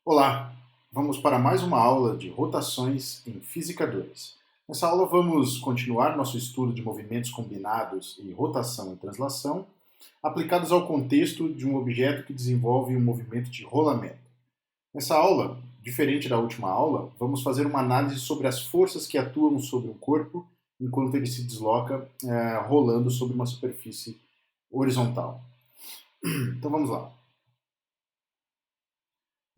Olá, vamos para mais uma aula de rotações em Física 2. Nessa aula vamos continuar nosso estudo de movimentos combinados e rotação e translação, aplicados ao contexto de um objeto que desenvolve um movimento de rolamento. Nessa aula, diferente da última aula, vamos fazer uma análise sobre as forças que atuam sobre o corpo enquanto ele se desloca rolando sobre uma superfície horizontal. Então vamos lá.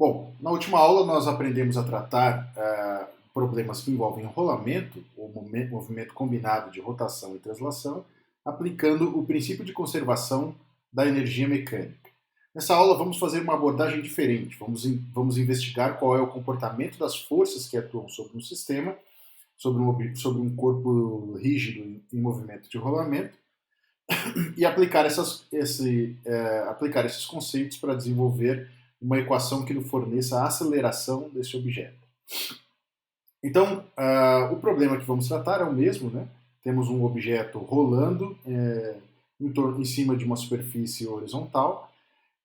Bom, na última aula nós aprendemos a tratar problemas que envolvem rolamento, ou movimento combinado de rotação e translação, aplicando o princípio de conservação da energia mecânica. Nessa aula vamos fazer uma abordagem diferente, vamos investigar qual é o comportamento das forças que atuam sobre um sistema, sobre um corpo rígido em movimento de rolamento, e aplicar esses conceitos para desenvolver uma equação que nos forneça a aceleração desse objeto. Então, o problema que vamos tratar é o mesmo, né? Temos um objeto rolando em cima de uma superfície horizontal.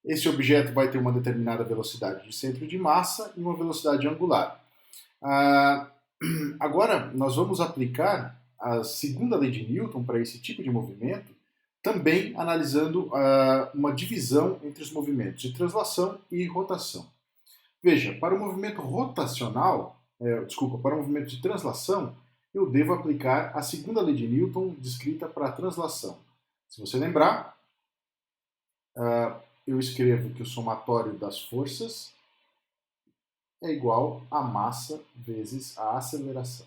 Esse objeto vai ter uma determinada velocidade de centro de massa e uma velocidade angular. Agora, nós vamos aplicar a segunda lei de Newton para esse tipo de movimento, também analisando uma divisão entre os movimentos de translação e rotação. Veja, para o movimento rotacional, para o movimento de translação, eu devo aplicar a segunda lei de Newton descrita para a translação. Se você lembrar, eu escrevo que o somatório das forças é igual a massa vezes a aceleração.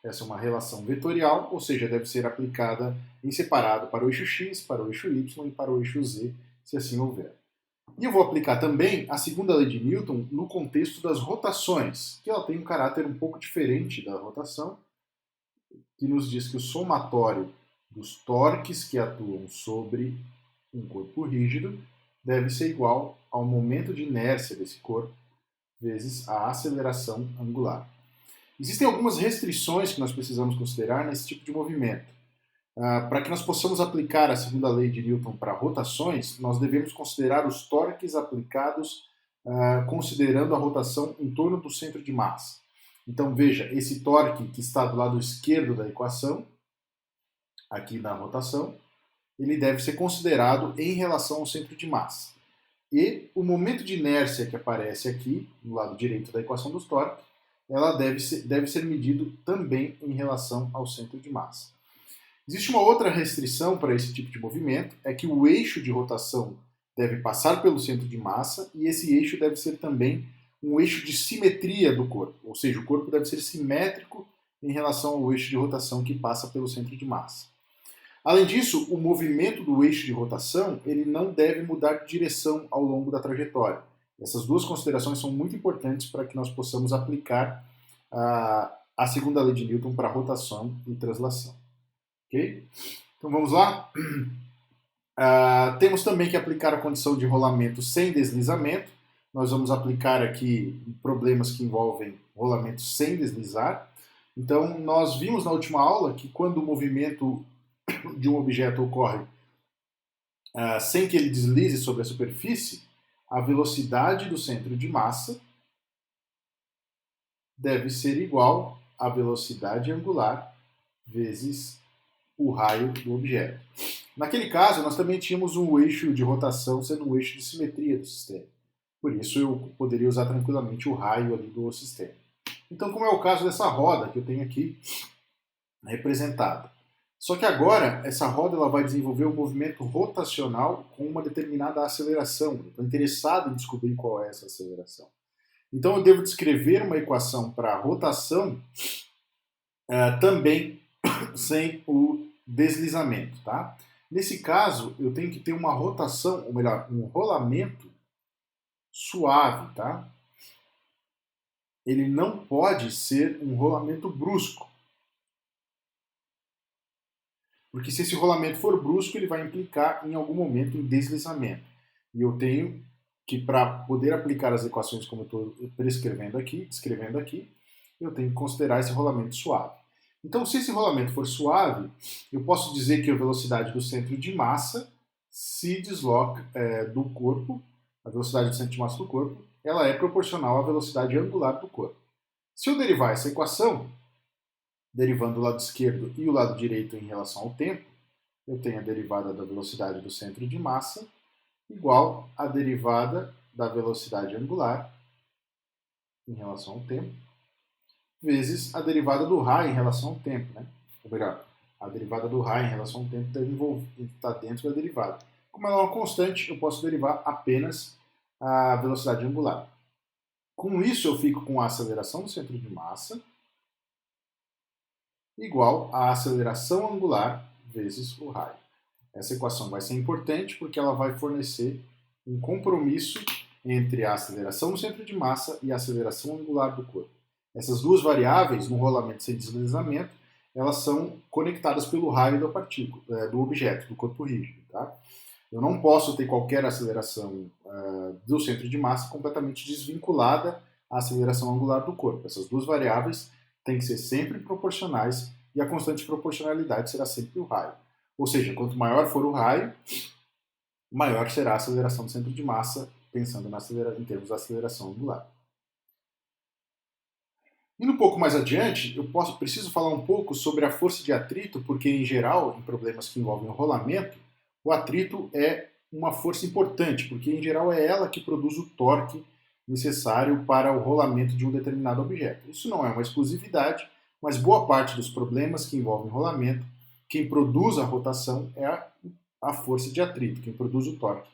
Essa é uma relação vetorial, ou seja, deve ser aplicada em separado para o eixo x, para o eixo y e para o eixo z, se assim houver. E eu vou aplicar também a segunda lei de Newton no contexto das rotações, que ela tem um caráter um pouco diferente da rotação, que nos diz que o somatório dos torques que atuam sobre um corpo rígido deve ser igual ao momento de inércia desse corpo vezes a aceleração angular. Existem algumas restrições que nós precisamos considerar nesse tipo de movimento. Para que nós possamos aplicar a segunda lei de Newton para rotações, nós devemos considerar os torques aplicados considerando a rotação em torno do centro de massa. Então veja, esse torque que está do lado esquerdo da equação, aqui na rotação, ele deve ser considerado em relação ao centro de massa. E o momento de inércia que aparece aqui, no lado direito da equação dos torques, ela deve ser medido também em relação ao centro de massa. Existe uma outra restrição para esse tipo de movimento, é que o eixo de rotação deve passar pelo centro de massa e esse eixo deve ser também um eixo de simetria do corpo, ou seja, o corpo deve ser simétrico em relação ao eixo de rotação que passa pelo centro de massa. Além disso, o movimento do eixo de rotação ele não deve mudar de direção ao longo da trajetória. Essas duas considerações são muito importantes para que nós possamos aplicar a segunda lei de Newton para rotação e translação. Okay? Então vamos lá? Temos também que aplicar a condição de rolamento sem deslizamento. Nós vamos aplicar aqui problemas que envolvem rolamento sem deslizar. Então nós vimos na última aula que quando o movimento de um objeto ocorre sem que ele deslize sobre a superfície, a velocidade do centro de massa deve ser igual à velocidade angular vezes o raio do objeto. Naquele caso, nós também tínhamos um eixo de rotação sendo um eixo de simetria do sistema. Por isso, eu poderia usar tranquilamente o raio ali do sistema. Então, como é o caso dessa roda que eu tenho aqui representada. Só que agora, essa roda ela vai desenvolver um movimento rotacional com uma determinada aceleração. Eu estou interessado em descobrir qual é essa aceleração. Então, eu devo descrever uma equação para rotação também sem o deslizamento. Tá? Nesse caso, eu tenho que ter uma rotação, ou melhor, um rolamento suave. Tá? Ele não pode ser um rolamento brusco. Porque se esse rolamento for brusco, ele vai implicar em algum momento em deslizamento. E eu tenho que, para poder aplicar as equações como eu estou descrevendo aqui, eu tenho que considerar esse rolamento suave. Então, se esse rolamento for suave, eu posso dizer que a velocidade do centro de massa se desloca do corpo, a velocidade do centro de massa do corpo, ela é proporcional à velocidade angular do corpo. Se eu derivar essa equação, derivando o lado esquerdo e o lado direito em relação ao tempo, eu tenho a derivada da velocidade do centro de massa igual à derivada da velocidade angular em relação ao tempo, vezes a derivada do raio em relação ao tempo, né? Ou melhor, a derivada do raio em relação ao tempo está dentro da derivada. Como ela é uma constante, eu posso derivar apenas a velocidade angular. Com isso, eu fico com a aceleração do centro de massa igual à aceleração angular vezes o raio. Essa equação vai ser importante porque ela vai fornecer um compromisso entre a aceleração do centro de massa e a aceleração angular do corpo. Essas duas variáveis, no rolamento sem deslizamento, elas são conectadas pelo raio da partícula, do objeto, do corpo rígido. Tá? Eu não posso ter qualquer aceleração do centro de massa completamente desvinculada à aceleração angular do corpo. Essas duas variáveis têm que ser sempre proporcionais e a constante de proporcionalidade será sempre o raio. Ou seja, quanto maior for o raio, maior será a aceleração do centro de massa, pensando em termos de aceleração angular. Indo um pouco mais adiante, eu preciso falar um pouco sobre a força de atrito, porque, em geral, em problemas que envolvem o rolamento, o atrito é uma força importante, porque, em geral, é ela que produz o torque necessário para o rolamento de um determinado objeto. Isso não é uma exclusividade, mas boa parte dos problemas que envolvem rolamento, quem produz a rotação é a força de atrito, quem produz o torque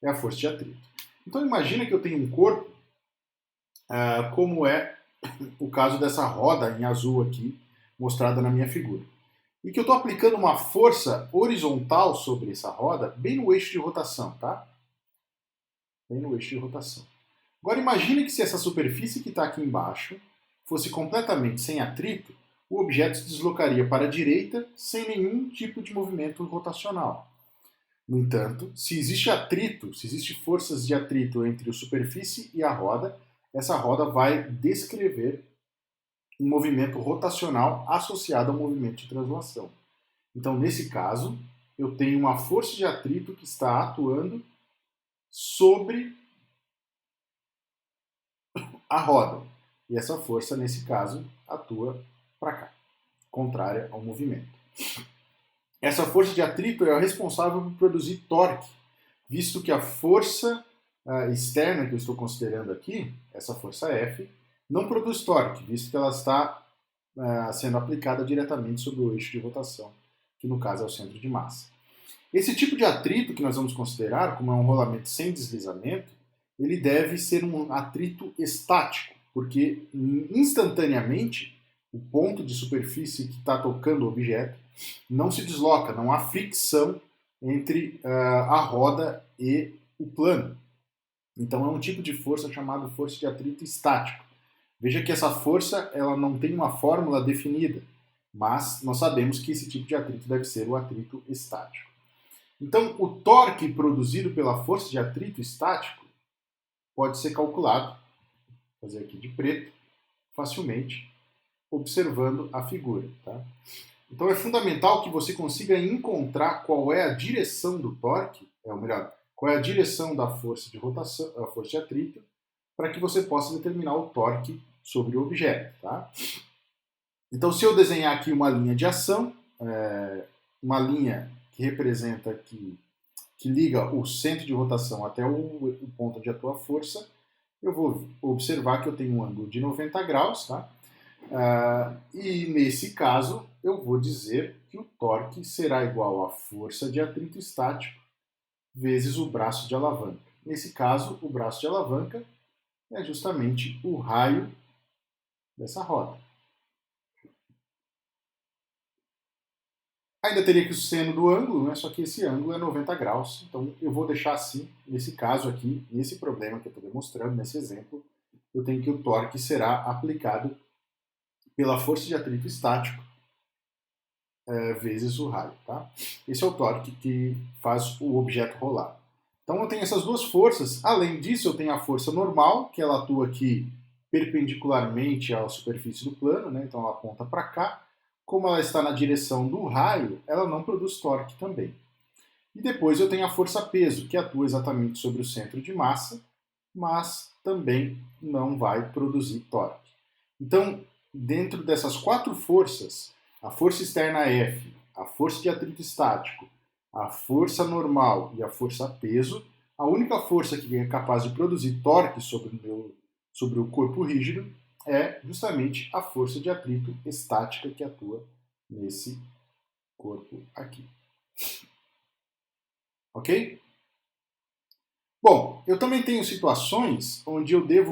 é a força de atrito. Então, imagina que eu tenho um corpo, como é o caso dessa roda em azul aqui, mostrada na minha figura. E que eu estou aplicando uma força horizontal sobre essa roda, bem no eixo de rotação, tá? Bem no eixo de rotação. Agora imagine que se essa superfície que está aqui embaixo fosse completamente sem atrito, o objeto se deslocaria para a direita sem nenhum tipo de movimento rotacional. No entanto, se existe atrito, se existe forças de atrito entre a superfície e a roda, essa roda vai descrever um movimento rotacional associado ao movimento de translação. Então, nesse caso, eu tenho uma força de atrito que está atuando sobre a roda. E essa força, nesse caso, atua para cá, contrária ao movimento. Essa força de atrito é a responsável por produzir torque, visto que a força externa que eu estou considerando aqui, essa força F, não produz torque, visto que ela está sendo aplicada diretamente sobre o eixo de rotação, que no caso é o centro de massa. Esse tipo de atrito que nós vamos considerar, como é um rolamento sem deslizamento, ele deve ser um atrito estático, porque instantaneamente o ponto de superfície que está tocando o objeto não se desloca, não há fricção entre a roda e o plano. Então é um tipo de força chamado força de atrito estático. Veja que essa força ela não tem uma fórmula definida, mas nós sabemos que esse tipo de atrito deve ser o atrito estático. Então o torque produzido pela força de atrito estático pode ser calculado, vou fazer aqui de preto, facilmente, observando a figura. Tá? Então é fundamental que você consiga encontrar qual é a direção do torque, ou melhor, qual é a direção da força de rotação, a força de atrito, para que você possa determinar o torque sobre o objeto. Tá? Então, se eu desenhar aqui uma linha de ação, uma linha que representa que liga o centro de rotação até o ponto onde atua a força, eu vou observar que eu tenho um ângulo de 90 graus, tá? E nesse caso, eu vou dizer que o torque será igual à força de atrito estático vezes o braço de alavanca. Nesse caso, o braço de alavanca é justamente o raio dessa roda. Ainda teria que o seno do ângulo, né? Só que esse ângulo é 90 graus. Então eu vou deixar assim, nesse caso aqui, nesse problema que eu estou demonstrando, nesse exemplo, eu tenho que o torque será aplicado pela força de atrito estático vezes o raio. Tá? Esse é o torque que faz o objeto rolar. Então eu tenho essas duas forças. Além disso, eu tenho a força normal, que ela atua aqui perpendicularmente à superfície do plano, né? Então ela aponta para cá. Como ela está na direção do raio, ela não produz torque também. E depois eu tenho a força-peso, que atua exatamente sobre o centro de massa, mas também não vai produzir torque. Então, dentro dessas quatro forças, a força externa F, a força de atrito estático, a força normal e a força peso, a única força que é capaz de produzir torque sobre o corpo rígido é justamente a força de atrito estática que atua nesse corpo aqui. Ok? Bom, eu também tenho situações onde eu tenho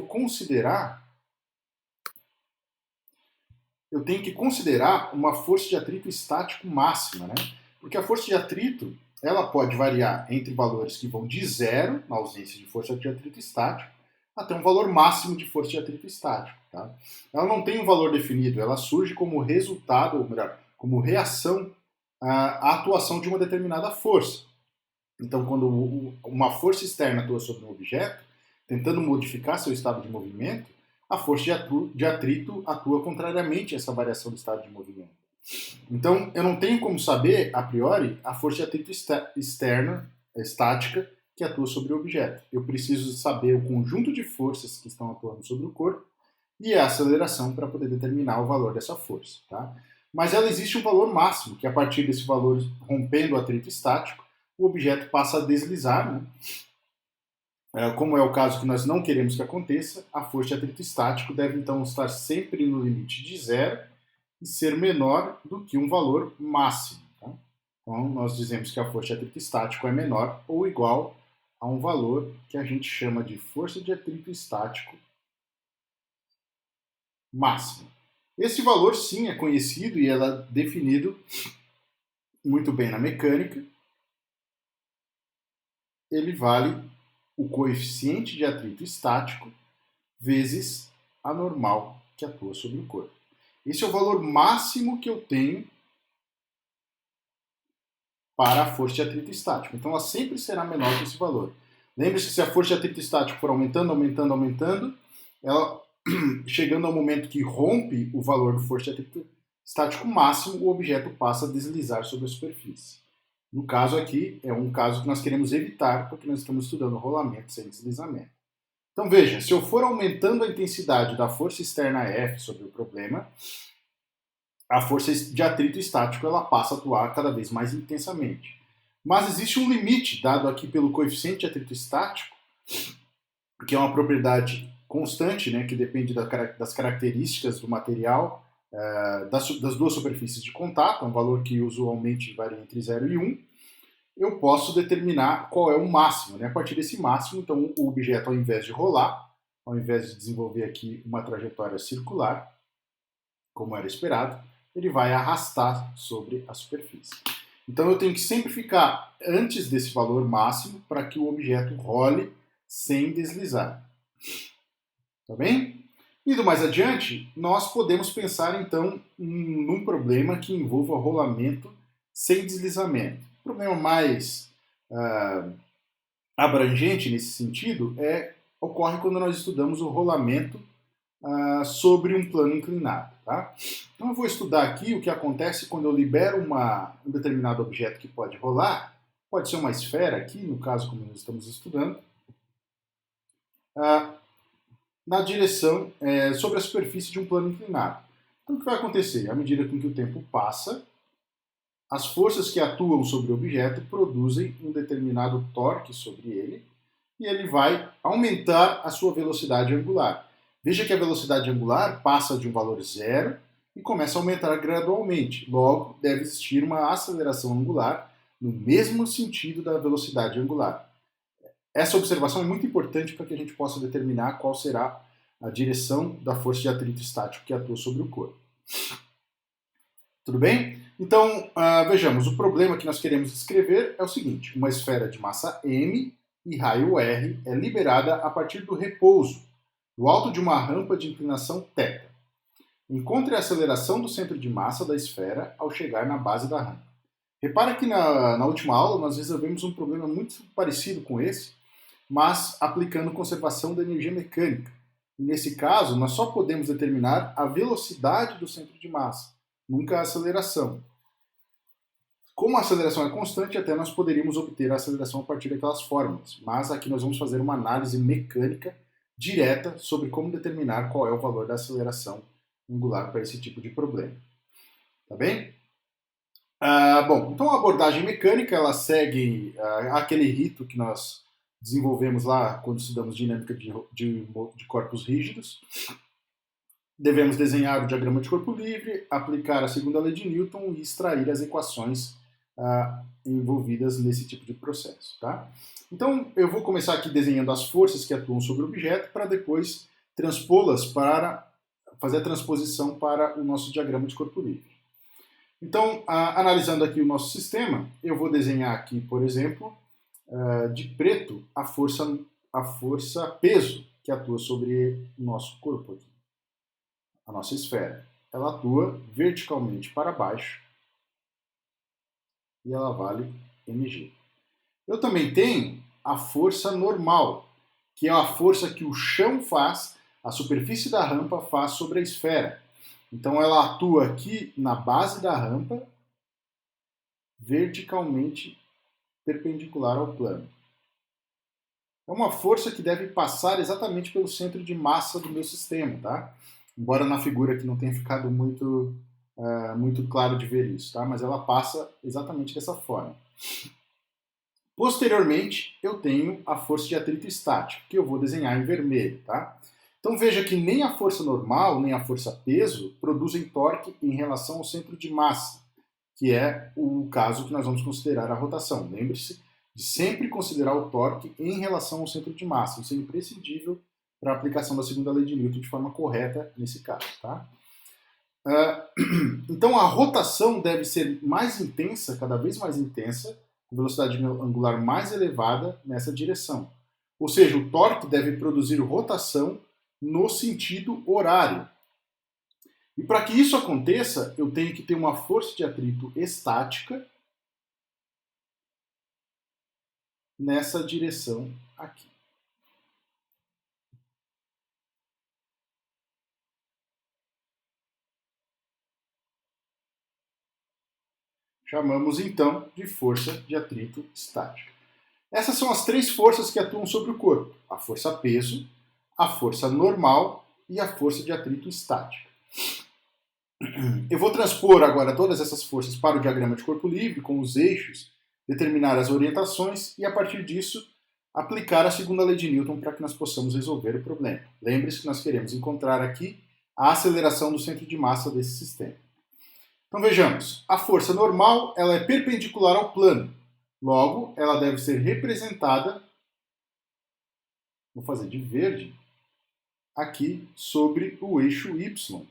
que considerar uma força de atrito estático máxima, né? Porque a força de atrito, ela pode variar entre valores que vão de zero, na ausência de força de atrito estático, até um valor máximo de força de atrito estático, tá? Ela não tem um valor definido, ela surge como resultado, ou melhor, como reação à atuação de uma determinada força. Então, quando uma força externa atua sobre um objeto, tentando modificar seu estado de movimento, a força de atrito atua contrariamente a essa variação do estado de movimento. Então, eu não tenho como saber, a priori, a força de atrito externa, estática, que atua sobre o objeto. Eu preciso saber o conjunto de forças que estão atuando sobre o corpo e a aceleração para poder determinar o valor dessa força. Tá? Mas ela existe um valor máximo, que a partir desse valor, rompendo o atrito estático, o objeto passa a deslizar, né? Como é o caso que nós não queremos que aconteça, a força de atrito estático deve então estar sempre no limite de zero e ser menor do que um valor máximo. Tá? Então, nós dizemos que a força de atrito estático é menor ou igual a um valor que a gente chama de força de atrito estático máximo. Esse valor, sim, é conhecido e ela é definido muito bem na mecânica. Ele vale o coeficiente de atrito estático vezes a normal que atua sobre o corpo. Esse é o valor máximo que eu tenho para a força de atrito estático. Então, ela sempre será menor que esse valor. Lembre-se que se a força de atrito estático for aumentando, aumentando, aumentando, ela, chegando ao momento que rompe o valor de força de atrito estático máximo, o objeto passa a deslizar sobre a superfície. No caso aqui, é um caso que nós queremos evitar, porque nós estamos estudando rolamento sem deslizamento. Então veja, se eu for aumentando a intensidade da força externa F sobre o problema, a força de atrito estático ela passa a atuar cada vez mais intensamente. Mas existe um limite dado aqui pelo coeficiente de atrito estático, que é uma propriedade constante, né, que depende das características do material, das duas superfícies de contato, um valor que usualmente varia entre 0 e 1, eu posso determinar qual é o máximo. Né? A partir desse máximo, então, o objeto, ao invés de rolar, ao invés de desenvolver aqui uma trajetória circular, como era esperado, ele vai arrastar sobre a superfície. Então eu tenho que sempre ficar antes desse valor máximo para que o objeto role sem deslizar. Tá bem? Indo mais adiante, nós podemos pensar então num problema que envolva rolamento sem deslizamento. O problema mais abrangente nesse sentido ocorre quando nós estudamos o rolamento sobre um plano inclinado. Tá? Então eu vou estudar aqui o que acontece quando eu libero um determinado objeto que pode rolar, pode ser uma esfera aqui, no caso como nós estamos estudando, na direção sobre a superfície de um plano inclinado. Então o que vai acontecer? À medida que o tempo passa, as forças que atuam sobre o objeto produzem um determinado torque sobre ele e ele vai aumentar a sua velocidade angular. Veja que a velocidade angular passa de um valor zero e começa a aumentar gradualmente. Logo, deve existir uma aceleração angular no mesmo sentido da velocidade angular. Essa observação é muito importante para que a gente possa determinar qual será a direção da força de atrito estático que atua sobre o corpo. Tudo bem? Então, vejamos, o problema que nós queremos descrever é o seguinte: uma esfera de massa m e raio r é liberada a partir do repouso, do alto de uma rampa de inclinação θ. Encontre a aceleração do centro de massa da esfera ao chegar na base da rampa. Repara que na última aula nós resolvemos um problema muito parecido com esse, mas aplicando conservação da energia mecânica. E nesse caso, nós só podemos determinar a velocidade do centro de massa, nunca a aceleração. Como a aceleração é constante, até nós poderíamos obter a aceleração a partir daquelas fórmulas, mas aqui nós vamos fazer uma análise mecânica direta sobre como determinar qual é o valor da aceleração angular para esse tipo de problema. Tá bem? Bom, então a abordagem mecânica ela segue aquele rito que nós desenvolvemos lá quando estudamos dinâmica de corpos rígidos. Devemos desenhar o diagrama de corpo livre, aplicar a segunda lei de Newton e extrair as equações envolvidas nesse tipo de processo. Tá? Então, eu vou começar aqui desenhando as forças que atuam sobre o objeto para depois transpô-las para fazer a transposição para o nosso diagrama de corpo livre. Então, analisando aqui o nosso sistema, eu vou desenhar aqui, por exemplo, de preto a força peso que atua sobre o nosso corpo aqui, a nossa esfera. Ela atua verticalmente para baixo e ela vale mg. Eu também tenho a força normal, que é a força que o chão faz, a superfície da rampa faz sobre a esfera. Então ela atua aqui na base da rampa, verticalmente perpendicular ao plano. É uma força que deve passar exatamente pelo centro de massa do meu sistema, tá? Embora na figura aqui não tenha ficado muito claro de ver isso, tá? Mas ela passa exatamente dessa forma. Posteriormente, eu tenho a força de atrito estático, que eu vou desenhar em vermelho, tá? Então veja que nem a força normal, nem a força peso produzem torque em relação ao centro de massa, que é o caso que nós vamos considerar a rotação. Lembre-se de sempre considerar o torque em relação ao centro de massa. Isso é imprescindível para a aplicação da segunda lei de Newton de forma correta nesse caso. Tá? Então a rotação deve ser mais intensa, cada vez mais intensa, com velocidade angular mais elevada nessa direção. Ou seja, o torque deve produzir rotação no sentido horário. E para que isso aconteça, eu tenho que ter uma força de atrito estática nessa direção aqui. Chamamos então de força de atrito estática. Essas são as três forças que atuam sobre o corpo: a força peso, a força normal e a força de atrito estática. Eu vou transpor agora todas essas forças para o diagrama de corpo livre, com os eixos, determinar as orientações e, a partir disso, aplicar a segunda lei de Newton para que nós possamos resolver o problema. Lembre-se que nós queremos encontrar aqui a aceleração do centro de massa desse sistema. Então vejamos, a força normal ela é perpendicular ao plano, logo ela deve ser representada, vou fazer de verde, aqui sobre o eixo Y.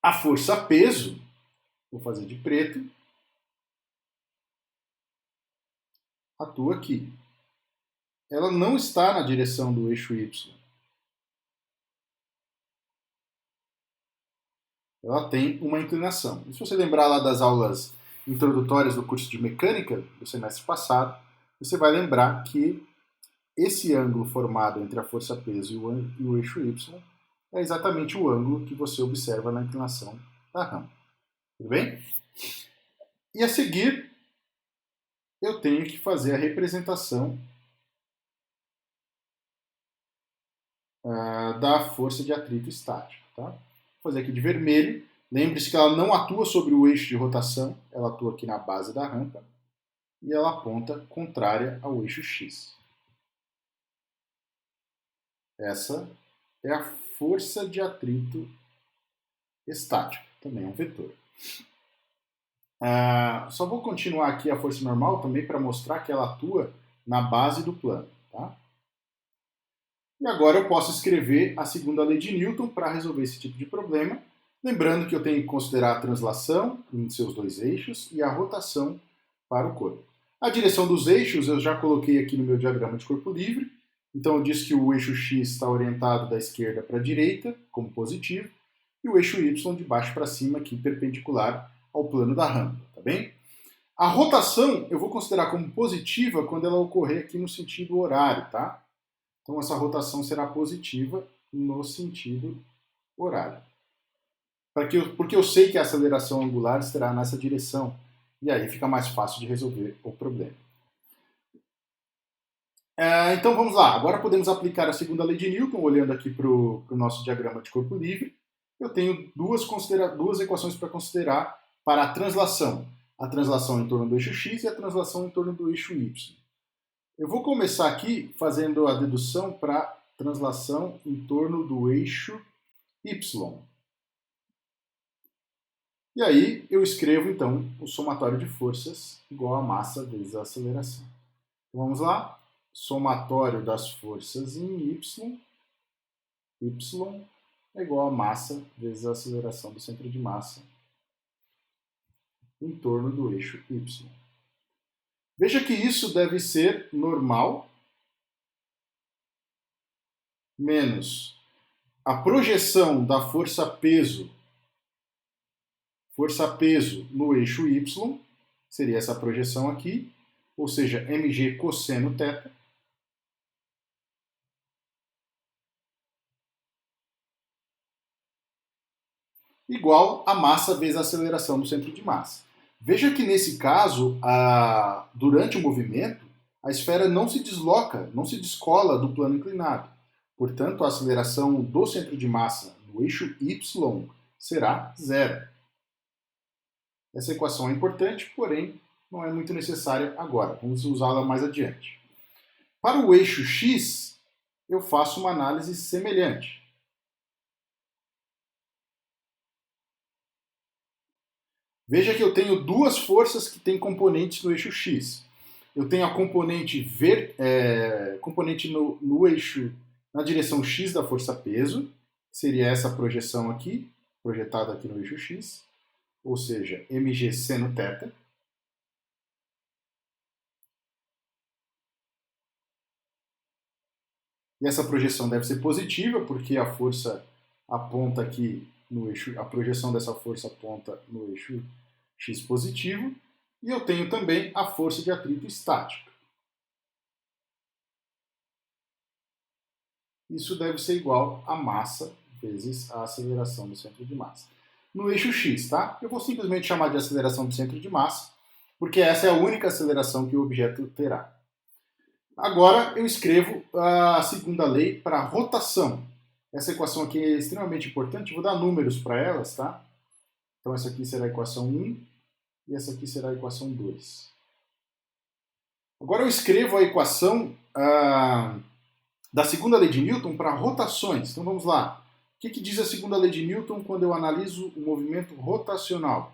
A força peso, vou fazer de preto, atua aqui. Ela não está na direção do eixo Y. Ela tem uma inclinação. E se você lembrar lá das aulas introdutórias do curso de mecânica do semestre passado, você vai lembrar que esse ângulo formado entre a força peso e o eixo Y é exatamente o ângulo que você observa na inclinação da rampa. Tudo bem? E a seguir, eu tenho que fazer a representação da força de atrito estático. Tá? Vou fazer aqui de vermelho. Lembre-se que ela não atua sobre o eixo de rotação, ela atua aqui na base da rampa e ela aponta contrária ao eixo X. Essa é a força de atrito estático, também é um vetor. Só vou continuar aqui a força normal também para mostrar que ela atua na base do plano. Tá? E agora eu posso escrever a segunda lei de Newton para resolver esse tipo de problema, lembrando que eu tenho que considerar a translação em seus dois eixos e a rotação para o corpo. A direção dos eixos eu já coloquei aqui no meu diagrama de corpo livre, então eu disse que o eixo X está orientado da esquerda para a direita, como positivo, e o eixo Y de baixo para cima, aqui perpendicular ao plano da rampa, tá bem? A rotação eu vou considerar como positiva quando ela ocorrer aqui no sentido horário, tá? Então essa rotação será positiva no sentido horário. Porque eu sei que a aceleração angular estará nessa direção. E aí fica mais fácil de resolver o problema. Então vamos lá. Agora podemos aplicar a segunda lei de Newton, olhando aqui para o nosso diagrama de corpo livre. Eu tenho duas equações para considerar para a translação. A translação em torno do eixo x e a translação em torno do eixo y. Eu vou começar aqui fazendo a dedução para translação em torno do eixo y. E aí eu escrevo, então, o somatório de forças igual a massa vezes a aceleração. Então, vamos lá. Somatório das forças em y é igual a massa vezes a aceleração do centro de massa em torno do eixo y. Veja que isso deve ser normal menos a projeção da força-peso no eixo y, seria essa projeção aqui, ou seja, mg cosseno θ, igual a massa vezes a aceleração do centro de massa. Veja que nesse caso, durante o movimento, a esfera não se desloca, não se descola do plano inclinado. Portanto, a aceleração do centro de massa no eixo y será zero. Essa equação é importante, porém não é muito necessária agora. Vamos usá-la mais adiante. Para o eixo x, eu faço uma análise semelhante. Veja que eu tenho duas forças que têm componentes no eixo x. Eu tenho a componente no eixo, na direção x da força-peso, seria essa projeção aqui, projetada aqui no eixo x, ou seja, mg seno θ. E essa projeção deve ser positiva, porque a força aponta aqui no eixo, a projeção dessa força aponta no eixo x positivo, e eu tenho também a força de atrito estática. Isso deve ser igual a massa vezes a aceleração do centro de massa. No eixo x, tá? Eu vou simplesmente chamar de aceleração do centro de massa, porque essa é a única aceleração que o objeto terá. Agora eu escrevo a segunda lei para rotação. Essa equação aqui é extremamente importante, vou dar números para elas, tá? Então essa aqui será a equação 1 e essa aqui será a equação 2. Agora eu escrevo a equação da segunda lei de Newton para rotações. Então vamos lá. O que diz a segunda lei de Newton quando eu analiso o movimento rotacional?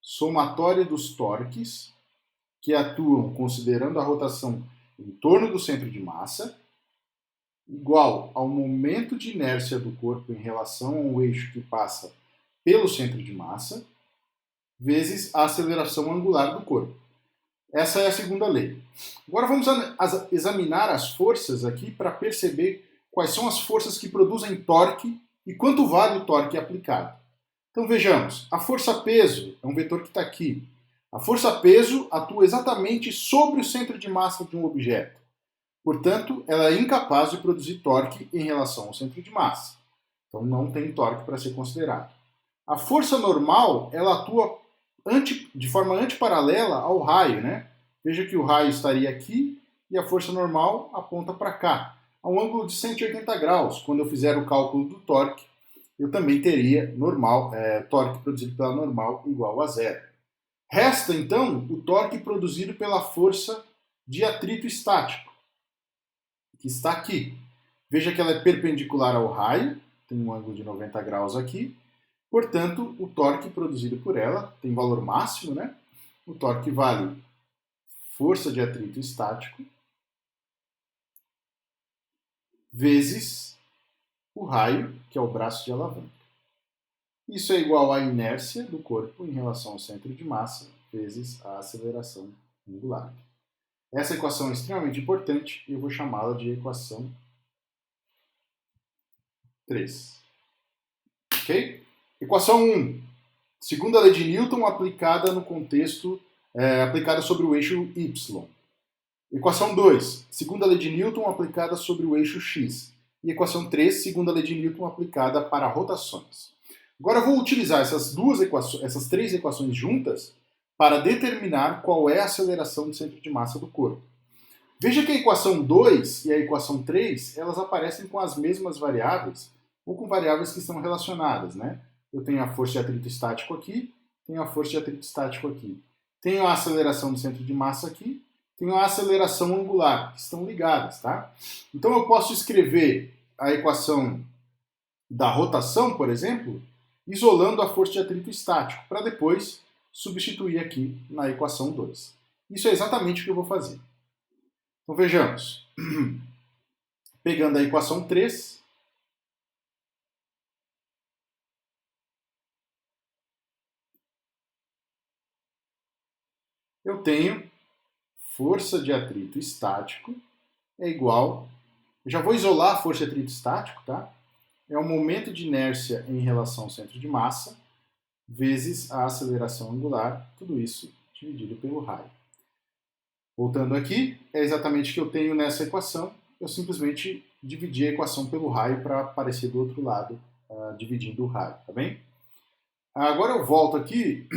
Somatório dos torques que atuam considerando a rotação em torno do centro de massa, igual ao momento de inércia do corpo em relação ao eixo que passa pelo centro de massa, vezes a aceleração angular do corpo. Essa é a segunda lei. Agora vamos examinar as forças aqui para perceber quais são as forças que produzem torque e quanto vale o torque aplicado. Então vejamos, a força-peso é um vetor que está aqui. A força-peso atua exatamente sobre o centro de massa de um objeto. Portanto, ela é incapaz de produzir torque em relação ao centro de massa. Então não tem torque para ser considerado. A força normal, ela atua de forma antiparalela ao raio, né? Veja que o raio estaria aqui e a força normal aponta para cá, a um ângulo de 180 graus. Quando eu fizer o cálculo do torque, eu também teria torque produzido pela normal igual a zero. Resta, então, o torque produzido pela força de atrito estático, que está aqui. Veja que ela é perpendicular ao raio, tem um ângulo de 90 graus aqui. Portanto, o torque produzido por ela tem valor máximo, né? O torque vale força de atrito estático vezes o raio, que é o braço de alavanca. Isso é igual à inércia do corpo em relação ao centro de massa vezes a aceleração angular. Essa equação é extremamente importante e eu vou chamá-la de equação 3. Ok? Equação 1. Segunda lei de Newton aplicada no contexto, aplicada sobre o eixo y. Equação 2. Segunda lei de Newton aplicada sobre o eixo x. E equação 3. Segunda lei de Newton aplicada para rotações. Agora eu vou utilizar essas três equações juntas para determinar qual é a aceleração do centro de massa do corpo. Veja que a equação 2 e a equação 3, elas aparecem com as mesmas variáveis, ou com variáveis que estão relacionadas, né? Eu tenho a força de atrito estático aqui, tenho a força de atrito estático aqui. Tenho a aceleração do centro de massa aqui, tenho a aceleração angular, que estão ligadas, tá? Então eu posso escrever a equação da rotação, por exemplo, isolando a força de atrito estático, para depois substituir aqui na equação 2. Isso é exatamente o que eu vou fazer. Então vejamos. Pegando a equação 3, eu tenho força de atrito estático é igual... Eu já vou isolar a força de atrito estático, tá? É o momento de inércia em relação ao centro de massa vezes a aceleração angular, tudo isso dividido pelo raio. Voltando aqui, é exatamente o que eu tenho nessa equação. Eu simplesmente dividi a equação pelo raio para aparecer do outro lado, dividindo o raio, tá bem? Agora eu volto aqui,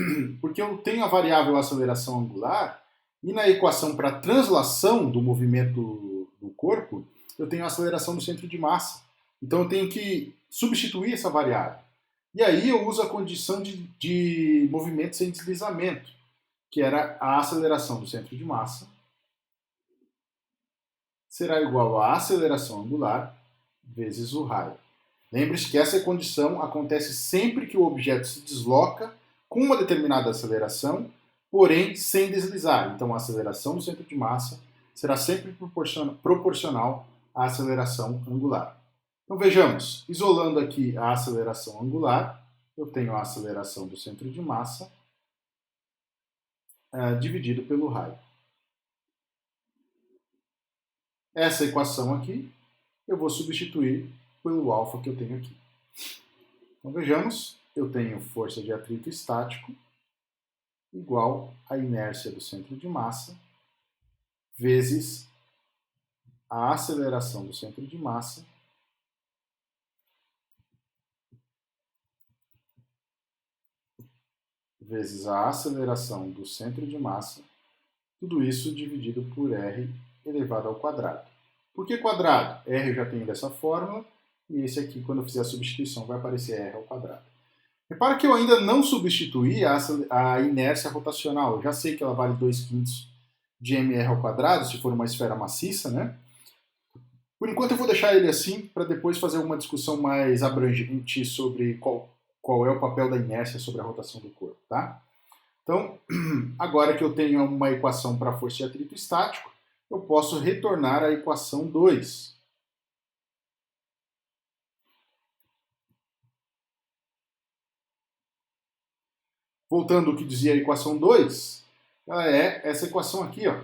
porque eu tenho a variável aceleração angular, e na equação para translação do movimento do corpo, eu tenho a aceleração do centro de massa. Então eu tenho que substituir essa variável. E aí eu uso a condição de movimento sem deslizamento, que era a aceleração do centro de massa, será igual à aceleração angular vezes o raio. Lembre-se que essa condição acontece sempre que o objeto se desloca com uma determinada aceleração, porém sem deslizar. Então a aceleração do centro de massa será sempre proporcional à aceleração angular. Então vejamos, isolando aqui a aceleração angular, eu tenho a aceleração do centro de massa dividido pelo raio. Essa equação aqui eu vou substituir pelo alfa que eu tenho aqui. Então vejamos, eu tenho força de atrito estático igual à inércia do centro de massa vezes a aceleração do centro de massa vezes a aceleração do centro de massa, tudo isso dividido por r elevado ao quadrado. Por que quadrado? R eu já tenho dessa fórmula, e esse aqui, quando eu fizer a substituição, vai aparecer r ao quadrado. Repara que eu ainda não substituí a inércia rotacional. Eu já sei que ela vale 2/5 de mr ao quadrado, se for uma esfera maciça, né? Por enquanto eu vou deixar ele assim, para depois fazer uma discussão mais abrangente sobre qual é o papel da inércia sobre a rotação do corpo, tá? Então, agora que eu tenho uma equação para força de atrito estático, eu posso retornar à equação 2. Voltando ao que dizia a equação 2, ela é essa equação aqui, ó.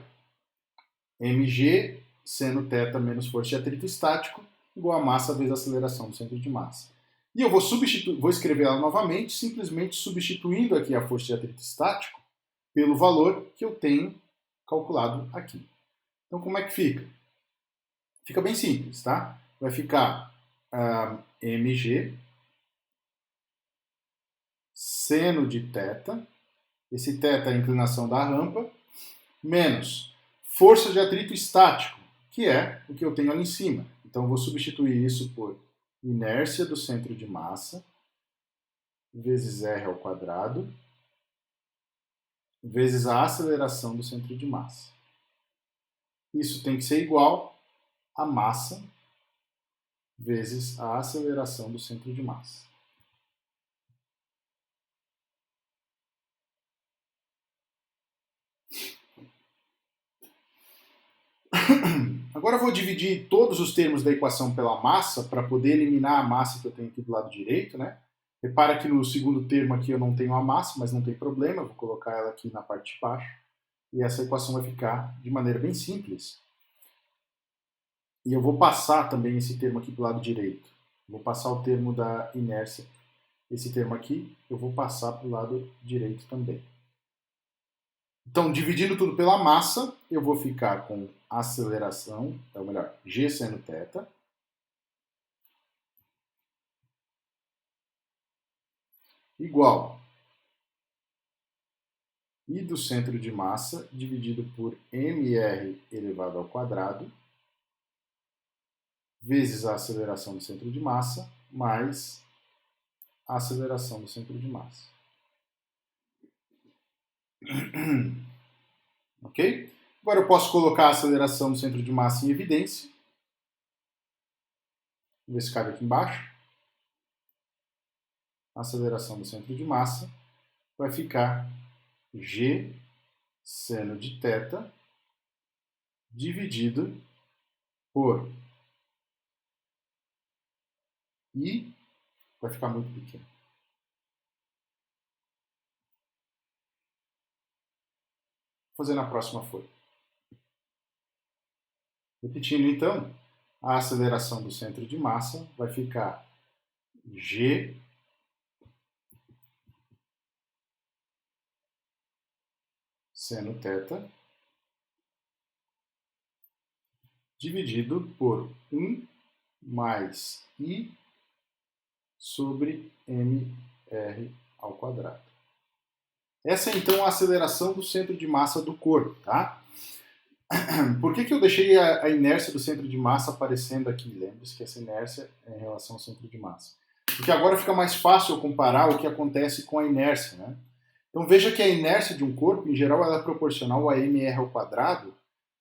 mg seno θ menos força de atrito estático igual a massa vezes a aceleração do centro de massa. E eu vou escrever ela novamente, simplesmente substituindo aqui a força de atrito estático pelo valor que eu tenho calculado aqui. Então, como é que fica? Fica bem simples, tá? Vai ficar mg seno de θ, esse θ é a inclinação da rampa, menos força de atrito estático, que é o que eu tenho ali em cima. Então, eu vou substituir isso por inércia do centro de massa vezes r ao quadrado vezes a aceleração do centro de massa. Isso tem que ser igual a massa vezes a aceleração do centro de massa. Agora eu vou dividir todos os termos da equação pela massa para poder eliminar a massa que eu tenho aqui do lado direito, né? Repara que no segundo termo aqui eu não tenho a massa, mas não tem problema, eu vou colocar ela aqui na parte de baixo. E essa equação vai ficar de maneira bem simples. E eu vou passar também esse termo aqui para o lado direito. Vou passar o termo da inércia. Esse termo aqui eu vou passar para o lado direito também. Então, dividindo tudo pela massa, eu vou ficar com aceleração, ou melhor, g seno θ, igual I do centro de massa dividido por mr elevado ao quadrado vezes a aceleração do centro de massa mais a aceleração do centro de massa. Ok? Agora eu posso colocar a aceleração do centro de massa em evidência. Vamos ver se cabe aqui embaixo. A aceleração do centro de massa vai ficar g seno de θ dividido por I, vai ficar muito pequeno. Vou fazer na próxima folha. Repetindo então, a aceleração do centro de massa vai ficar g seno θ dividido por 1 mais I sobre mr ao quadrado. Essa é então a aceleração do centro de massa do corpo, tá? Por que eu deixei a inércia do centro de massa aparecendo aqui? Lembre-se que essa inércia é em relação ao centro de massa. Porque agora fica mais fácil eu comparar o que acontece com a inércia, né? Então veja que a inércia de um corpo, em geral, ela é proporcional a mr ao quadrado,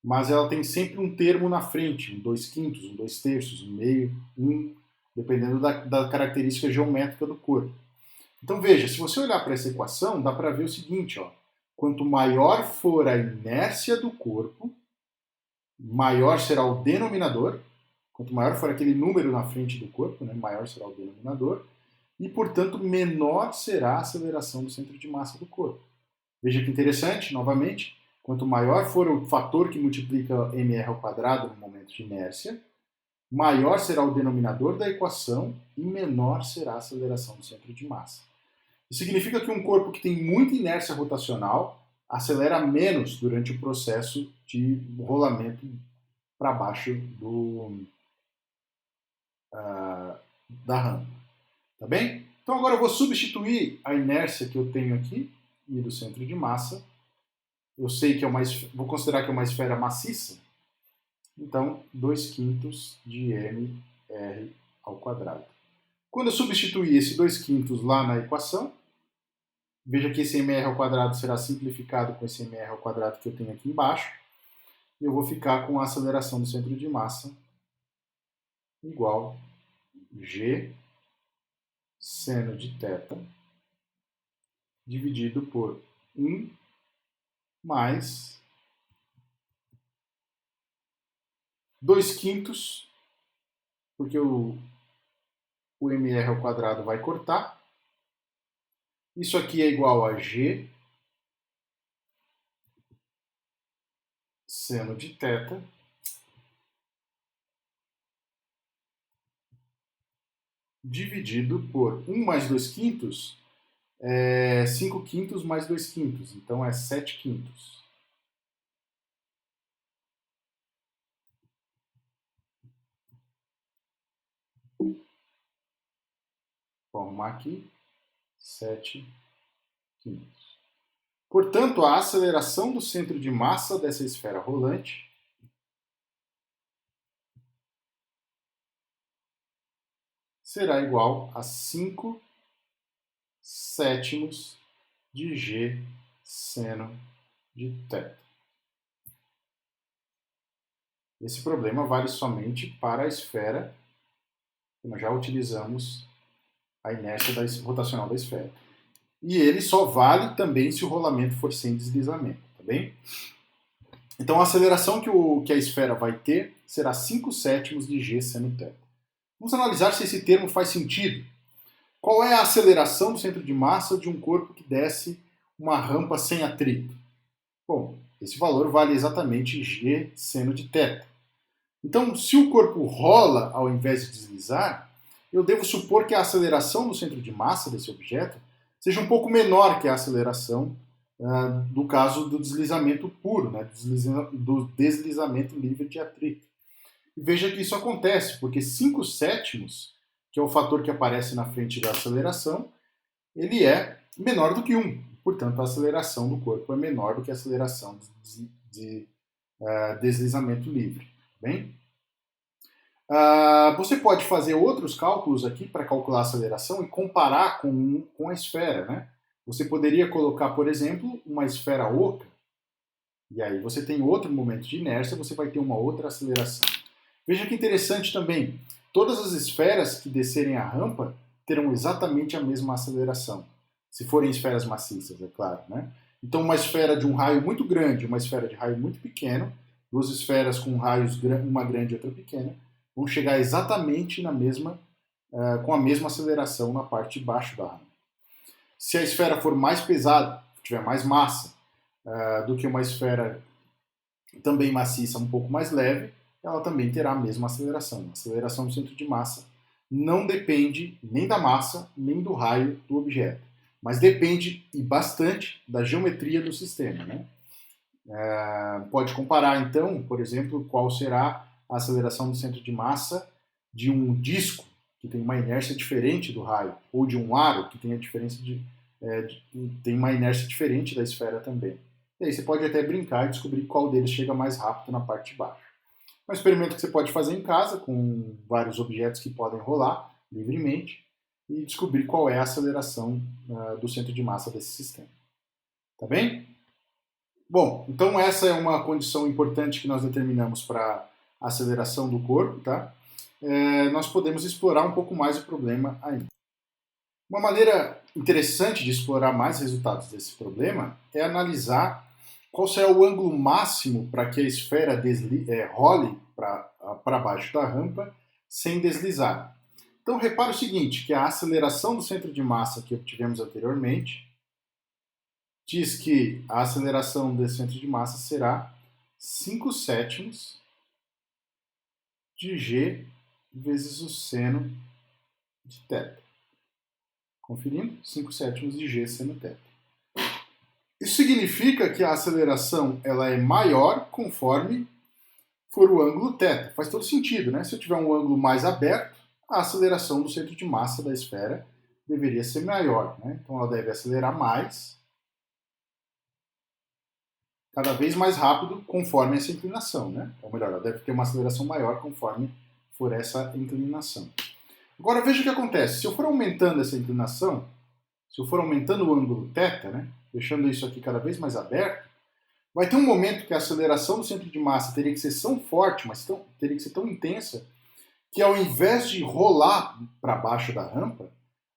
mas ela tem sempre um termo na frente, um 2/5, um 2/3, um meio, dependendo da característica geométrica do corpo. Então veja, se você olhar para essa equação, dá para ver o seguinte, ó, quanto maior for a inércia do corpo, maior será o denominador, quanto maior for aquele número na frente do corpo, né, maior será o denominador, e, portanto, menor será a aceleração do centro de massa do corpo. Veja que interessante, novamente, quanto maior for o fator que multiplica mr ao quadrado no momento de inércia, maior será o denominador da equação e menor será a aceleração do centro de massa. Isso significa que um corpo que tem muita inércia rotacional acelera menos durante o processo de rolamento para baixo da rampa. Tá bem? Então agora eu vou substituir a inércia que eu tenho aqui, I do centro de massa. Eu sei que vou considerar que é uma esfera maciça. Então, 2/5 de mr ao quadrado. Quando eu substituir esse 2/5 lá na equação, veja que esse mr ao quadrado será simplificado com esse mr ao quadrado que eu tenho aqui embaixo. E eu vou ficar com a aceleração do centro de massa igual g seno de θ dividido por 1 mais 2/5, porque o mr ao quadrado vai cortar. Isso aqui é igual a g seno de θ dividido por 1 mais 2/5 é 5/5 mais 2/5, então é 7/5. Vou arrumar aqui, 7/5. Portanto, a aceleração do centro de massa dessa esfera rolante será igual a 5/7 de g seno de θ. Esse problema vale somente para a esfera, que nós já utilizamos a inércia rotacional da esfera. E ele só vale também se o rolamento for sem deslizamento, tá bem? Então a aceleração que a esfera vai ter será 5/7 de g seno θ. Vamos analisar se esse termo faz sentido. Qual é a aceleração do centro de massa de um corpo que desce uma rampa sem atrito? Bom, esse valor vale exatamente g seno de θ. Então, se o corpo rola ao invés de deslizar, eu devo supor que a aceleração do centro de massa desse objeto seja um pouco menor que a aceleração do caso do deslizamento puro, né, do deslizamento livre de atrito. E veja que isso acontece, porque 5/7, que é o fator que aparece na frente da aceleração, ele é menor do que 1. Portanto, a aceleração do corpo é menor do que a aceleração de deslizamento livre. Bem? Você pode fazer outros cálculos aqui para calcular a aceleração e comparar com a esfera. Né? Você poderia colocar, por exemplo, uma esfera oca, e aí você tem outro momento de inércia, você vai ter uma outra aceleração. Veja que interessante também, todas as esferas que descerem a rampa terão exatamente a mesma aceleração, se forem esferas maciças, é claro. Né? Então, uma esfera de um raio muito grande, uma esfera de raio muito pequeno, duas esferas com raios, uma grande e outra pequena, vão chegar exatamente com a mesma aceleração na parte de baixo da rampa. Se a esfera for mais pesada, tiver mais massa do que uma esfera também maciça, um pouco mais leve, ela também terá a mesma aceleração. A aceleração do centro de massa não depende nem da massa, nem do raio do objeto, mas depende, e bastante, da geometria do sistema. Né? Pode comparar, então, por exemplo, qual será a aceleração do centro de massa de um disco, que tem uma inércia diferente do raio, ou de um aro, que tem a diferença tem uma inércia diferente da esfera também. E aí você pode até brincar e descobrir qual deles chega mais rápido na parte de baixo. É um experimento que você pode fazer em casa, com vários objetos que podem rolar livremente, e descobrir qual é a aceleração do centro de massa desse sistema. Tá bem? Bom, então essa é uma condição importante que nós determinamos para a aceleração do corpo, tá? Nós podemos explorar um pouco mais o problema ainda. Uma maneira interessante de explorar mais resultados desse problema é analisar qual será o ângulo máximo para que a esfera role para baixo da rampa sem deslizar. Então repara o seguinte, que a aceleração do centro de massa que obtivemos anteriormente diz que a aceleração desse centro de massa será 5/7 de g vezes o seno de θ. Conferindo, 5/7 de g seno θ. Isso significa que a aceleração ela é maior conforme for o ângulo θ. Faz todo sentido, né? Se eu tiver um ângulo mais aberto, a aceleração do centro de massa da esfera deveria ser maior. Né? Então ela deve acelerar mais, cada vez mais rápido, conforme essa inclinação. Né? Ou melhor, ela deve ter uma aceleração maior conforme for essa inclinação. Agora veja o que acontece. Se eu for aumentando essa inclinação, se eu for aumentando o ângulo θ, né, deixando isso aqui cada vez mais aberto, vai ter um momento que a aceleração do centro de massa teria que ser tão forte, mas teria que ser tão intensa, que ao invés de rolar para baixo da rampa,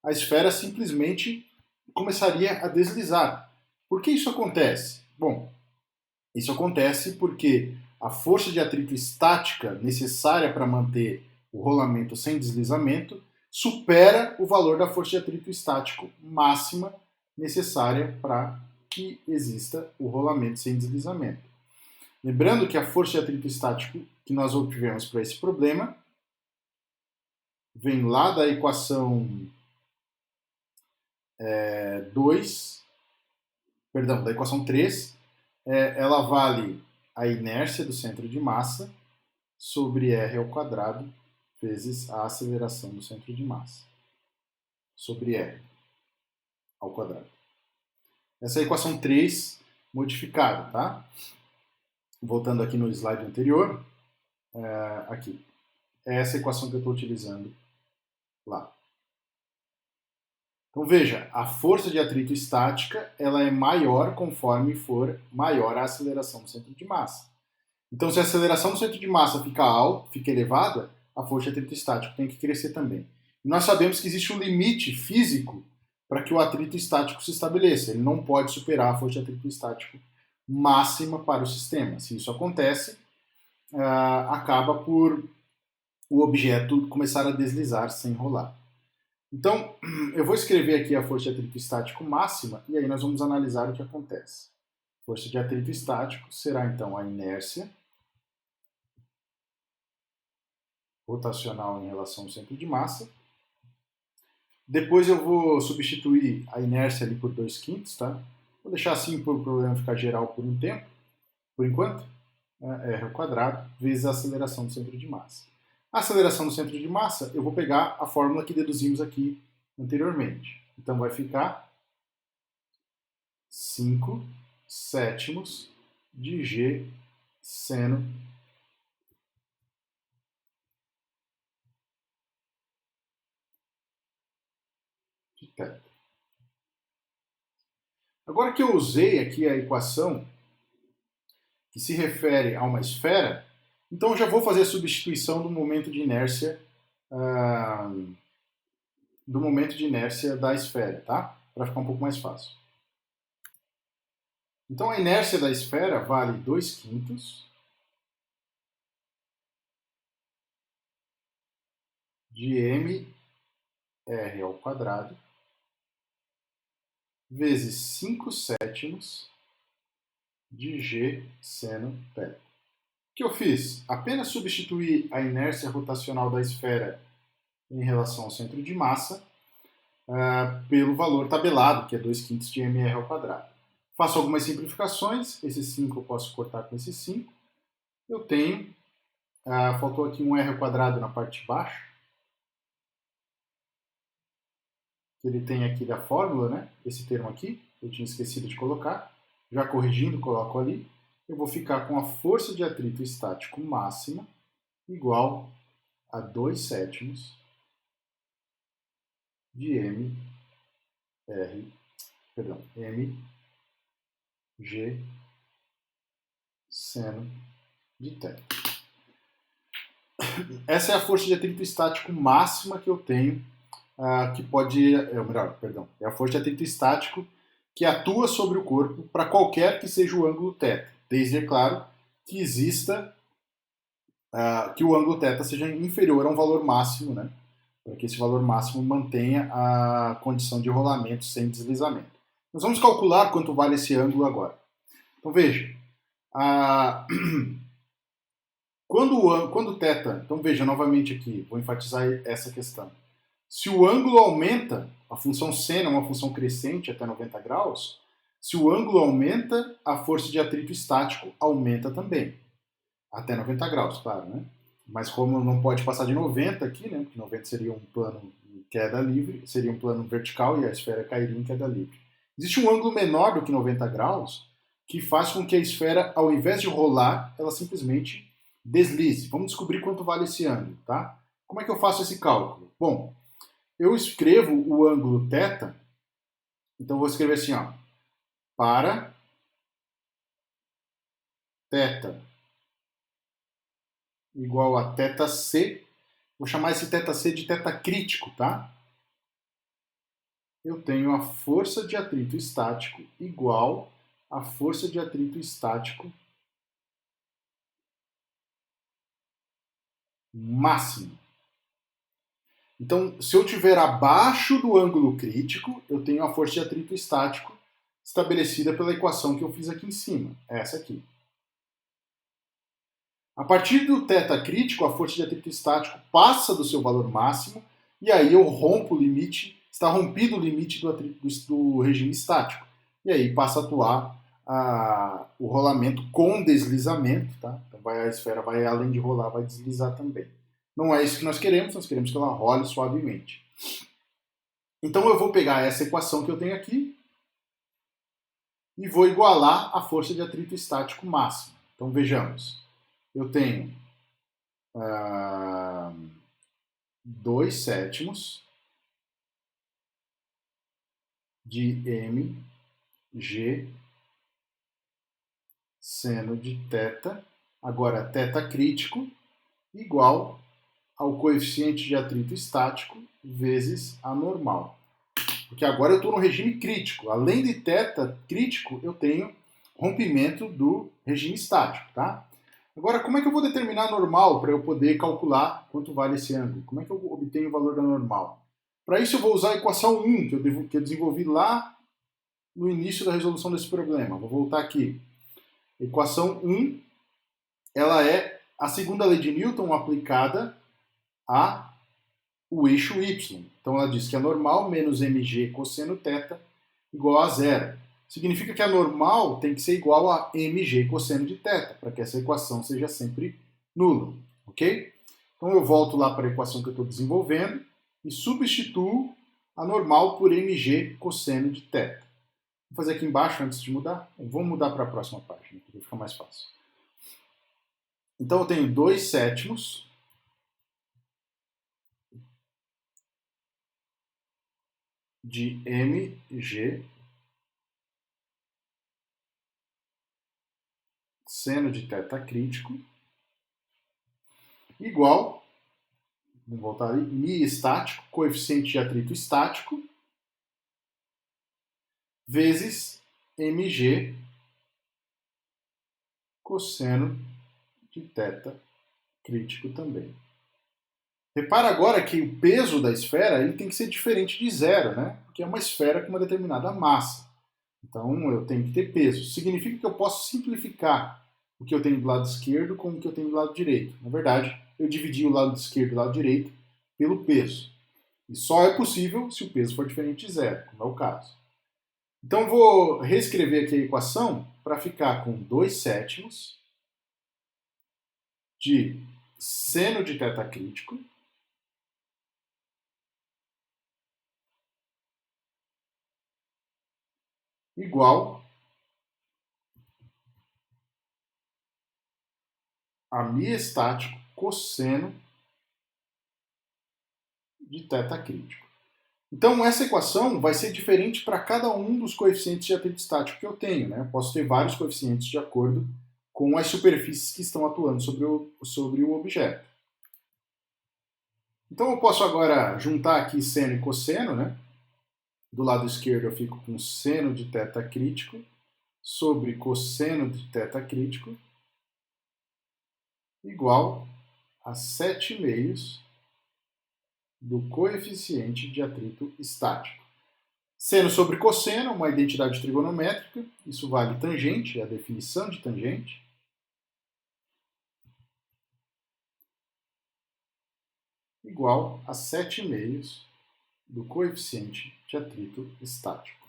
a esfera simplesmente começaria a deslizar. Por que isso acontece? Bom, isso acontece porque a força de atrito estática necessária para manter o rolamento sem deslizamento supera o valor da força de atrito estático máxima necessária para que exista o rolamento sem deslizamento. Lembrando que a força de atrito estático que nós obtivemos para esse problema vem lá da equação 3, ela vale a inércia do centro de massa sobre r ao quadrado vezes a aceleração do centro de massa sobre r ao quadrado. Essa é a equação 3 modificada, tá? Voltando aqui no slide anterior, aqui. É essa equação que eu estou utilizando lá. Então veja, a força de atrito estática ela é maior conforme for maior a aceleração do centro de massa. Então se a aceleração do centro de massa fica elevada, a força de atrito estático tem que crescer também. E nós sabemos que existe um limite físico para que o atrito estático se estabeleça. Ele não pode superar a força de atrito estático máxima para o sistema. Se isso acontece, acaba por o objeto começar a deslizar sem rolar. Então, eu vou escrever aqui a força de atrito estático máxima e aí nós vamos analisar o que acontece. Força de atrito estático será então a inércia rotacional em relação ao centro de massa. Depois eu vou substituir a inércia ali por 2/5, tá? Vou deixar assim para o problema ficar geral por um tempo, por enquanto. R ao quadrado vezes a aceleração do centro de massa. A aceleração do centro de massa, eu vou pegar a fórmula que deduzimos aqui anteriormente. Então vai ficar 5/7 de G seno de θ. Agora que eu usei aqui a equação que se refere a uma esfera, então eu já vou fazer a substituição do momento de inércia da esfera, tá? Para ficar um pouco mais fácil. Então a inércia da esfera vale 2/5 de mr ao quadrado vezes 5/7 de G seno θ. O que eu fiz? Apenas substituir a inércia rotacional da esfera em relação ao centro de massa pelo valor tabelado, que é 2/5 de mr ao quadrado. Faço algumas simplificações, esse 5 eu posso cortar com esse 5. Eu tenho, faltou aqui um r ao quadrado na parte de baixo, que ele tem aqui da fórmula, né? Esse termo aqui, eu tinha esquecido de colocar. Já corrigindo, coloco ali. Eu vou ficar com a força de atrito estático máxima igual a 2/7 de mg seno de θ. Essa é a força de atrito estático máxima que eu tenho, que pode, é a força de atrito estático que atua sobre o corpo para qualquer que seja o ângulo θ, desde, é claro, que exista, que o ângulo θ seja inferior a um valor máximo, né, para que esse valor máximo mantenha a condição de rolamento sem deslizamento. Nós vamos calcular quanto vale esse ângulo agora. Então veja, quando θ, então veja novamente aqui, vou enfatizar essa questão. Se o ângulo aumenta, a função seno é uma função crescente até 90 graus, se o ângulo aumenta, a força de atrito estático aumenta também. Até 90 graus, claro, né? Mas como não pode passar de 90 aqui, né? Porque 90 seria um plano em queda livre, seria um plano vertical e a esfera cairia em queda livre. Existe um ângulo menor do que 90 graus que faz com que a esfera, ao invés de rolar, ela simplesmente deslize. Vamos descobrir quanto vale esse ângulo, tá? Como é que eu faço esse cálculo? Bom, eu escrevo o ângulo θ, então eu vou escrever assim, ó, para θ igual a θc, vou chamar esse θc de θ crítico, tá? Eu tenho a força de atrito estático igual a força de atrito estático máximo. Então, se eu estiver abaixo do ângulo crítico, eu tenho a força de atrito estático estabelecida pela equação que eu fiz aqui em cima, essa aqui. A partir do θ crítico, a força de atrito estático passa do seu valor máximo e aí eu rompo o limite, está rompido o limite do regime estático. E aí passa a atuar o rolamento com deslizamento, tá? Então a esfera vai, além de rolar, vai deslizar também. Não é isso que nós queremos que ela role suavemente. Então eu vou pegar essa equação que eu tenho aqui e vou igualar a força de atrito estático máxima. Então vejamos, eu tenho 2/7 de mg seno de θ, agora θ crítico, igual ao coeficiente de atrito estático vezes a normal. Porque agora eu estou no regime crítico. Além de θ crítico, eu tenho rompimento do regime estático, tá? Agora, como é que eu vou determinar a normal para eu poder calcular quanto vale esse ângulo? Como é que eu obtenho o valor da normal? Para isso eu vou usar a equação 1, que eu desenvolvi lá no início da resolução desse problema. Vou voltar aqui. Equação 1, ela é a segunda lei de Newton aplicada ao eixo y. Então ela diz que a normal menos mg cosseno θ igual a zero. Significa que a normal tem que ser igual a mg cosseno de θ, para que essa equação seja sempre nula, ok? Então eu volto lá para a equação que eu estou desenvolvendo e substituo a normal por mg cosseno de θ. Vou fazer aqui embaixo antes de mudar. Vamos mudar para a próxima página, para ficar mais fácil. Então eu tenho 2/7 de mg seno de θ crítico igual, vamos voltar ali, μ estático, coeficiente de atrito estático, vezes mg cosseno de θ crítico também. Repara agora que o peso da esfera ele tem que ser diferente de zero, né? Porque é uma esfera com uma determinada massa. Então eu tenho que ter peso. Significa que eu posso simplificar o que eu tenho do lado esquerdo com o que eu tenho do lado direito. Na verdade, eu dividi o lado esquerdo e o lado direito pelo peso. E só é possível se o peso for diferente de zero, como é o caso. Então vou reescrever aqui a equação para ficar com 2/7 de seno de θ crítico igual a μ estático cosseno de θ crítico. Então essa equação vai ser diferente para cada um dos coeficientes de atrito estático que eu tenho. Né? Eu posso ter vários coeficientes de acordo com as superfícies que estão atuando sobre o objeto. Então eu posso agora juntar aqui seno e cosseno, né? Do lado esquerdo eu fico com seno de θ crítico sobre cosseno de θ crítico igual a 7/2 do coeficiente de atrito estático. Seno sobre cosseno, uma identidade trigonométrica, isso vale tangente, é a definição de tangente. Igual a 7/2 do coeficiente de atrito estático.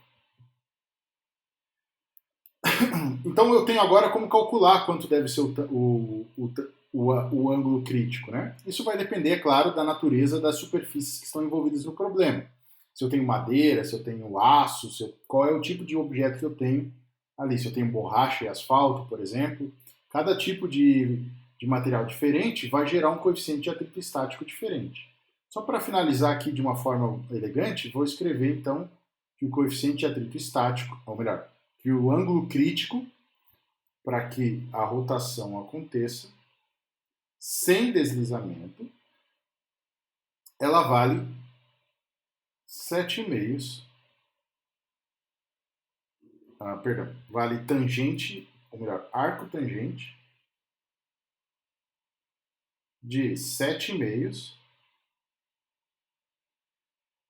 Então eu tenho agora como calcular quanto deve ser o ângulo crítico. Né? Isso vai depender, é claro, da natureza das superfícies que estão envolvidas no problema. Se eu tenho madeira, se eu tenho aço, qual é o tipo de objeto que eu tenho ali. Se eu tenho borracha e asfalto, por exemplo. Cada tipo de material diferente vai gerar um coeficiente de atrito estático diferente. Só para finalizar aqui de uma forma elegante, vou escrever então que o coeficiente de atrito estático, ou melhor, que o ângulo crítico para que a rotação aconteça sem deslizamento, ela vale 7/2, vale tangente, ou melhor, arco tangente de 7/2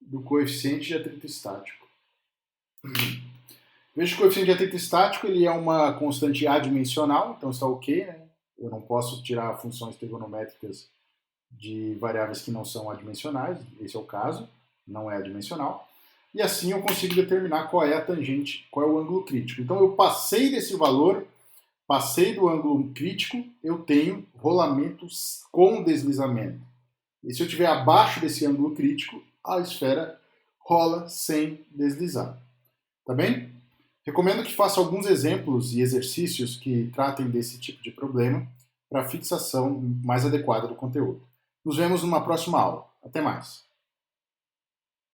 do coeficiente de atrito estático. Veja que o coeficiente de atrito estático ele é uma constante adimensional, então está ok, né? Eu não posso tirar funções trigonométricas de variáveis que não são adimensionais, esse é o caso, não é adimensional. E assim eu consigo determinar qual é a tangente, qual é o ângulo crítico. Então eu passei desse valor, passei do ângulo crítico, eu tenho rolamentos com deslizamento. E se eu estiver abaixo desse ângulo crítico, a esfera rola sem deslizar. Tá bem? Recomendo que faça alguns exemplos e exercícios que tratem desse tipo de problema para a fixação mais adequada do conteúdo. Nos vemos numa próxima aula. Até mais!